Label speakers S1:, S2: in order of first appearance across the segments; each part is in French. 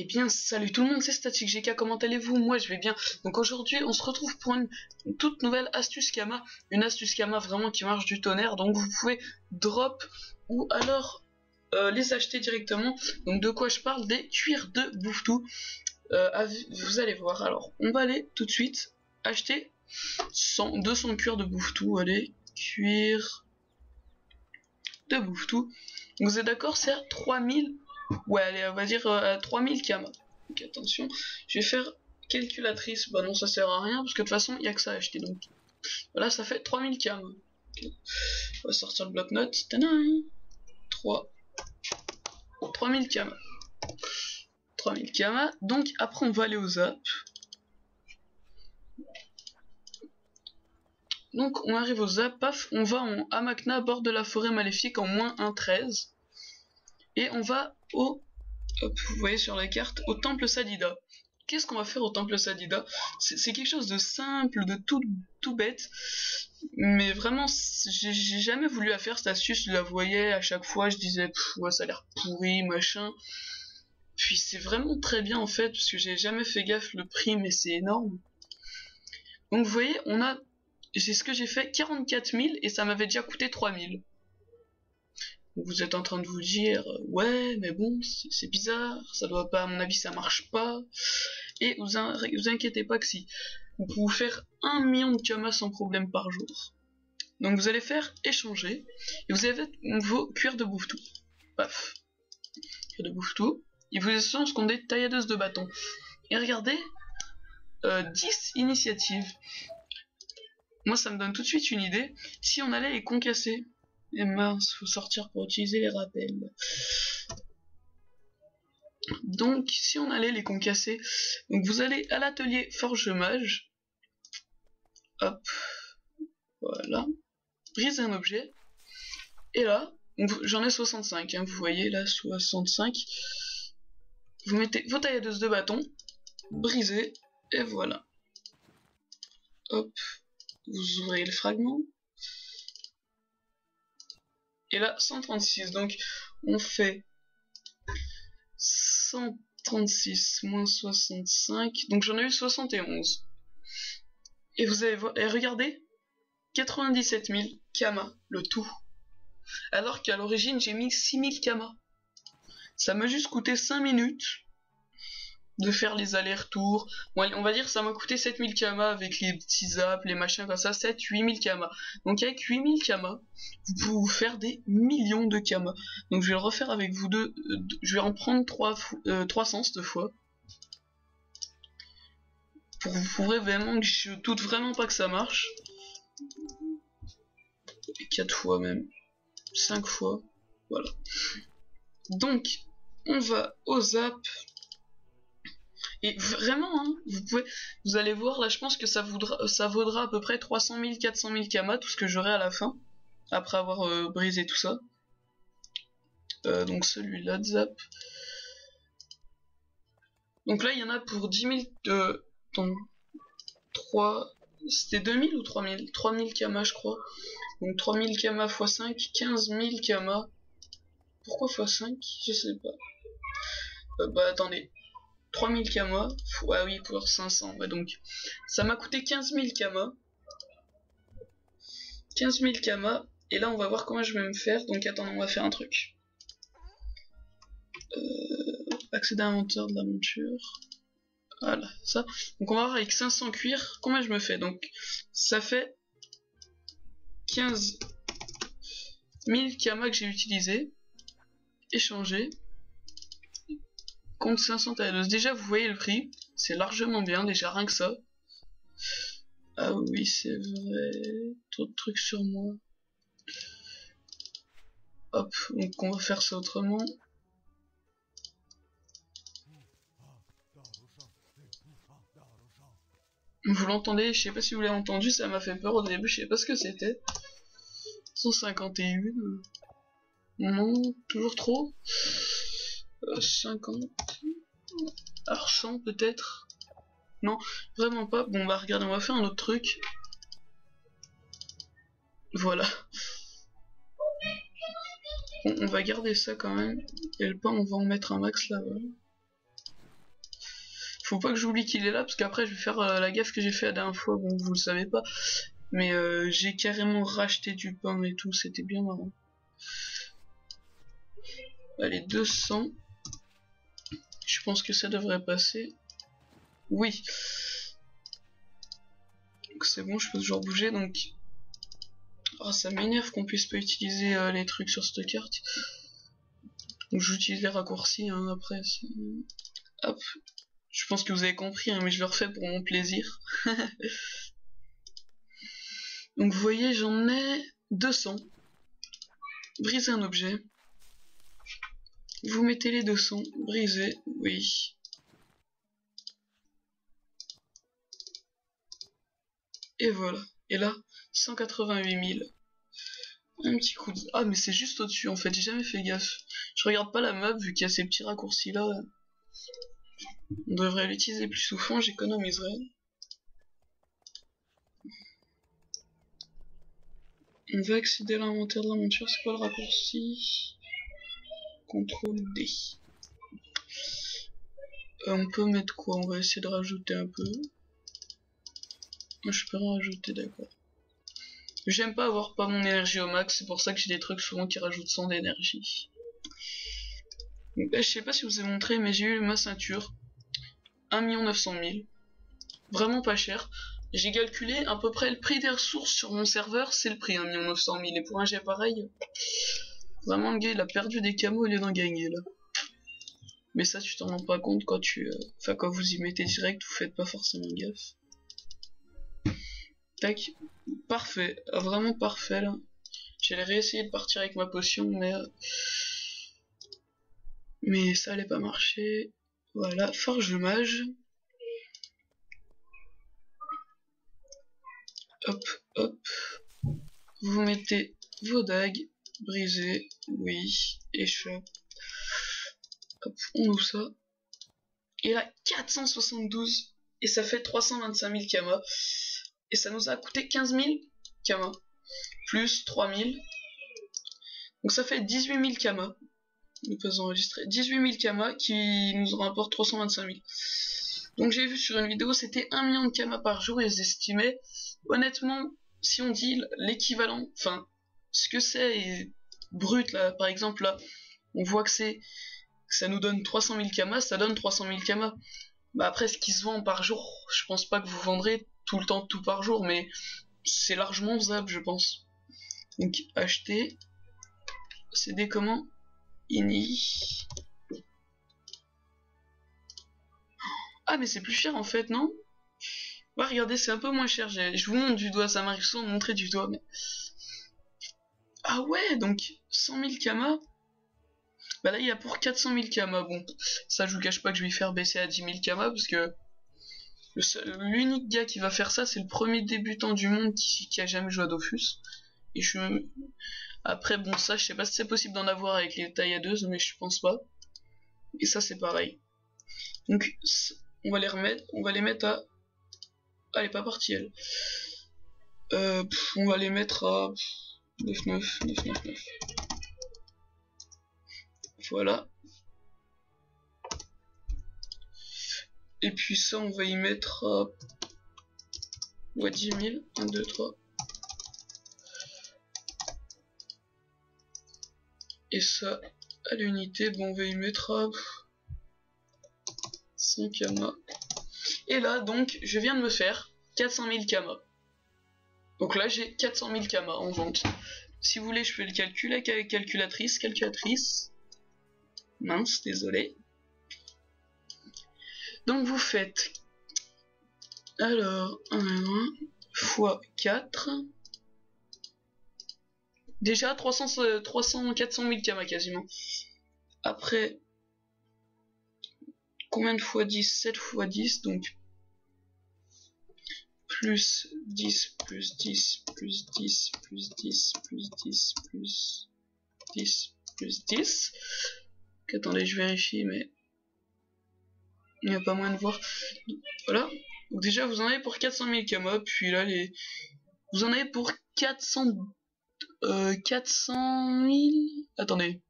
S1: Eh bien, salut tout le monde, c'est Static GK, comment allez-vous? Moi je vais bien. Donc aujourd'hui, on se retrouve pour une toute nouvelle astuce Kama. Une astuce Kama vraiment qui marche du tonnerre. Donc vous pouvez drop ou alors les acheter directement. Donc de quoi je parle? Des cuirs de Bouftou. Vous allez voir. Alors, on va aller tout de suite acheter 200 cuirs de Bouftou. Allez, cuir de Bouftou. Vous êtes d'accord? C'est à 3000. Ouais, allez, on va dire 3000 Kama. Donc attention, je vais faire calculatrice. Bah non, ça sert à rien parce que de toute façon, il n'y a que ça à acheter. Donc voilà, ça fait 3000 Kama. Okay. On va sortir le bloc-notes. 3000 Kama. 3000 Kama. Donc après, on va aller au zap. Donc on arrive au zap, paf, on va en Amakna, bord de la forêt maléfique en moins 1,13. Et on va au, hop, vous voyez sur la carte, au temple Sadida. Qu'est-ce qu'on va faire au temple Sadida? C'est quelque chose de simple, de tout bête. Mais vraiment, j'ai jamais voulu la faire cette astuce, je la voyais à chaque fois, je disais, ouais, ça a l'air pourri, machin. Puis c'est vraiment très bien en fait, parce que j'ai jamais fait gaffe le prix, mais c'est énorme. Donc vous voyez, c'est ce que j'ai fait, 44 000, et ça m'avait déjà coûté 3 000. Vous êtes en train de vous dire, ouais, mais bon, c'est bizarre, ça doit pas, à mon avis, ça marche pas. Et vous inquiétez pas que si, vous pouvez faire 1 million de Kama sans problème par jour. Donc vous allez faire échanger, et vous avez vos cuirs de Bouftou. Paf. Cuir de Bouftou. Et vous avez ce qu'on dit tailladeuse de bâton. Et regardez, 10 initiatives. Moi, ça me donne tout de suite une idée. Si on allait les concasser. Et mince, faut sortir pour utiliser les rappels. Donc, si on allait les concasser, donc vous allez à l'atelier Forge Mage. Hop. Voilà. Brise un objet. Et là, j'en ai 65. Hein, vous voyez là, 65. Vous mettez vos tailladeuses de bâton. Brisez. Et voilà. Hop. Vous ouvrez le fragment. Et là, 136. Donc, on fait 136 moins 65. Donc, j'en ai eu 71. Et vous allez voir, et regardez, 97 000 Kama, le tout. Alors qu'à l'origine, j'ai mis 6000 Kama. Ça m'a juste coûté 5 minutes de faire les allers-retours. Bon, on va dire ça m'a coûté 7000 Kama avec les petits zaps, les machins comme ça, 7-8000 Kama. Donc avec 8000 Kama, vous pouvez vous faire des millions de Kama. Donc je vais le refaire avec vous deux, je vais en prendre 300 cette fois. Pour vous prouver vraiment que je doute vraiment pas que ça marche. 4 fois même. 5 fois. Voilà. Donc, on va au zap. Et vraiment, hein, vous allez voir, là je pense que ça vaudra à peu près 300 000, 400 000 Kama, tout ce que j'aurai à la fin, après avoir brisé tout ça. Donc celui-là de zap. Donc là il y en a pour 10 000, donc 3, c'était 2000 ou 3000? 3000 Kama je crois. Donc 3000 Kama x 5, 15 000 Kama. Pourquoi x 5? Je sais pas. Bah attendez. 3000 Kama, ah oui, pour 500, ouais, donc ça m'a coûté 15 000 Kama. 15 000 Kama, et là on va voir comment je vais me faire. Donc attendez, on va faire un truc. Accéder à l'inventaire de la monture. Voilà, ça. Donc on va voir avec 500 cuirs, comment je me fais. Donc ça fait 15 000 Kama que j'ai utilisé. Échanger. Compte 500 tailleuses. Déjà, vous voyez le prix. C'est largement bien, déjà, rien que ça. Ah oui, c'est vrai. Trop de trucs sur moi. Hop, donc on va faire ça autrement. Vous l'entendez? Je sais pas si vous l'avez entendu, ça m'a fait peur au début, je sais pas ce que c'était. 151. Non, toujours trop. 50. Alors 100 peut-être. Non, vraiment pas. Bon bah regardez, on va faire un autre truc. Voilà. Bon, on va garder ça quand même. Et le pain, on va en mettre un max là-bas. Faut pas que j'oublie qu'il est là, parce qu'après je vais faire la gaffe que j'ai fait la dernière fois, bon vous le savez pas. Mais j'ai carrément racheté du pain et tout, c'était bien marrant. Allez, 200. Je pense que ça devrait passer. Oui. C'est bon, je peux toujours bouger, donc... Oh, ça m'énerve qu'on puisse pas utiliser les trucs sur cette carte. Donc j'utilise les raccourcis, hein, après. Hop. Je pense que vous avez compris, hein, mais je le refais pour mon plaisir. Donc vous voyez, j'en ai 200. Briser un objet. Vous mettez les 200. Briser, oui. Et voilà. Et là, 188 000. Un petit coup de... Ah, mais c'est juste au-dessus, en fait. J'ai jamais fait gaffe. Je regarde pas la map, vu qu'il y a ces petits raccourcis-là. On devrait l'utiliser plus souvent, j'économiserai. On va accéder à l'inventaire de la monture, c'est quoi le raccourci? CTRL D. On peut mettre quoi? On va essayer de rajouter un peu. Je peux rajouter, d'accord. J'aime pas avoir pas mon énergie au max, c'est pour ça que j'ai des trucs souvent qui rajoutent 100 d'énergie. Je sais pas si je vous ai montré, mais j'ai eu ma ceinture. 1 900 000. Vraiment pas cher. J'ai calculé à peu près le prix des ressources sur mon serveur, c'est le prix, 1 900 000. Et pour un jet pareil, vraiment le gars il a perdu des camos au lieu d'en gagner là. Mais ça tu t'en rends pas compte quand enfin quand vous y mettez direct, vous faites pas forcément gaffe. Tac, parfait, vraiment parfait là. J'allais réessayer de partir avec ma potion, mais ça allait pas marcher. Voilà, forge le mage. Hop, hop. Vous mettez vos dagues. Briser, oui. Échoppe. Hop, on ouvre ça. Et là, 472. Et ça fait 325 000 kamas. Et ça nous a coûté 15 000 kamas. Plus 3 000. Donc ça fait 18 000 kamas. Nous pouvons enregistrer 18 000 kamas qui nous rapportent 325 000. Donc j'ai vu sur une vidéo, c'était 1 million de kamas par jour, ils estimaient. Honnêtement, si on dit l'équivalent, enfin, ce que c'est brut, là, par exemple, là, on voit que ça nous donne 300 000 kamas, ça donne 300 000 kamas. Bah après, ce qui se vend par jour, je pense pas que vous vendrez tout le temps, tout par jour, mais c'est largement faisable, je pense. Donc, acheter, CD comment? Ini. Ah, mais c'est plus cher en fait, non? Ouais, regardez, c'est un peu moins cher. Je vous montre du doigt, ça m'arrive souvent de montrer du doigt, mais... Ah ouais, donc 100 000 kamas. Bah là, il y a pour 400 000 kamas. Bon, ça, je vous cache pas que je vais faire baisser à 10 000 kamas, parce que l'unique gars qui va faire ça, c'est le premier débutant du monde qui a jamais joué à Dofus. Et je suis... Après, bon, ça, je sais pas si c'est possible d'en avoir avec les tailladeuses, mais je pense pas. Et ça, c'est pareil. Donc, on va les mettre à... Ah, elle est pas partie, elle. On va les mettre à 9, 9, 9, 9, 9. Voilà. Et puis ça, on va y mettre à... Ouais, 10 000. 1, 2, 3. Et ça, à l'unité, bon, on va y mettre à 100 kamas. Et là, donc, je viens de me faire 400 000 kamas. Donc là, j'ai 400 000 kamas en vente. Si vous voulez, je fais le calcul avec la calculatrice. Mince, désolé. Donc vous faites... Alors, 1 fois 4... Déjà 400 000 kamas quasiment. Après, combien de fois 10? 7 fois 10, donc plus 10, plus 10, plus 10, plus 10, plus 10, plus 10, plus 10. Attendez, je vérifie, mais il n'y a pas moyen de voir. Voilà. Donc déjà, vous en avez pour 400 000 kamas, puis là, vous en avez pour 400 000... Attendez.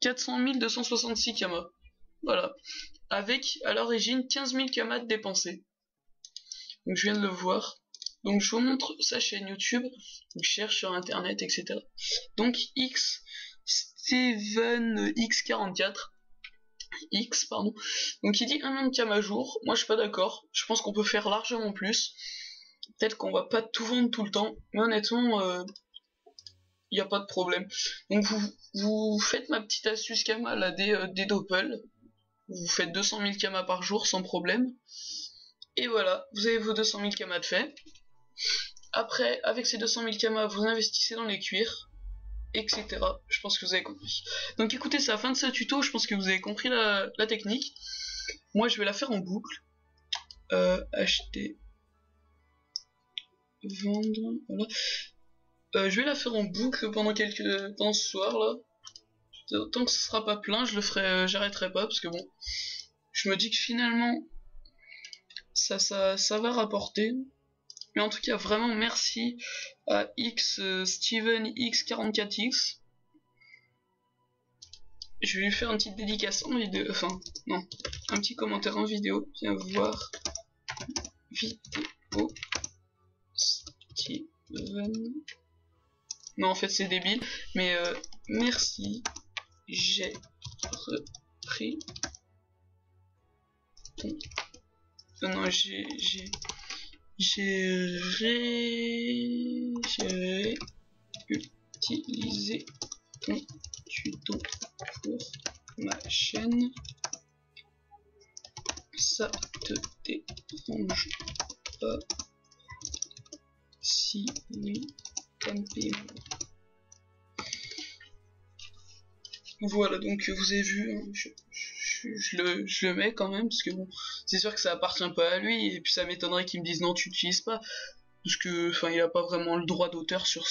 S1: 400 266 kamas. voilà, avec à l'origine 15 000 kamas dépensés. Donc je viens de le voir. Donc je vous montre sa chaîne YouTube, donc je cherche sur internet, etc. Donc Steven X44, X pardon. Donc il dit 1 million de kamas à jour. Moi je suis pas d'accord. Je pense qu'on peut faire largement plus. Peut-être qu'on va pas tout vendre tout le temps, mais honnêtement, il n'y a pas de problème. Donc vous faites ma petite astuce kama là des doppels. Vous faites 200 000 kamas par jour sans problème. Et voilà, vous avez vos 200 000 kamas de fait. Après, avec ces 200 000 kamas, vous investissez dans les cuirs, etc. Je pense que vous avez compris. Donc écoutez, c'est la fin de ce tuto. Je pense que vous avez compris la technique. Moi, je vais la faire en boucle. Acheter, vendre, voilà. Je vais la faire en boucle pendant ce soir là. Tant que ce sera pas plein, je le ferai, j'arrêterai pas parce que bon, je me dis que finalement ça va rapporter. Mais en tout cas, vraiment merci à Steven X44X. Je vais lui faire une petite dédicace en vidéo, enfin non, un petit commentaire en vidéo. Viens voir vidéo Steven. Non, en fait c'est débile, mais merci, j'ai repris ton... non, j'ai réutilisé ton tuto pour ma chaîne. Ça te dérange pas? Si oui, campez-moi. Voilà, donc vous avez vu, hein, je le mets quand même, parce que bon, c'est sûr que ça appartient pas à lui, et puis ça m'étonnerait qu'il me dise non, tu n'utilises pas, parce que, enfin, il a pas vraiment le droit d'auteur sur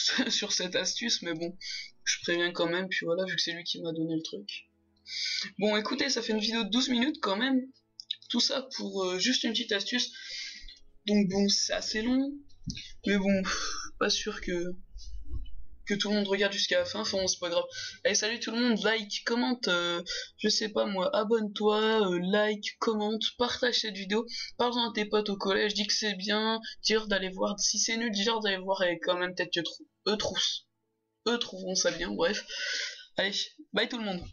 S1: cette astuce, mais bon, je préviens quand même, puis voilà, vu que c'est lui qui m'a donné le truc. Bon, écoutez, ça fait une vidéo de 12 minutes quand même, tout ça pour juste une petite astuce, donc bon, c'est assez long, mais bon, pas sûr que tout le monde regarde jusqu'à la fin, enfin c'est pas grave. Allez, salut tout le monde, like, commente, je sais pas moi, abonne-toi, like, commente, partage cette vidéo, parle-en à tes potes au collège, dis que c'est bien, dire d'aller voir, si c'est nul, dis-leur d'aller voir, et quand même peut-être que eux trouveront ça bien, bref. Allez, bye tout le monde.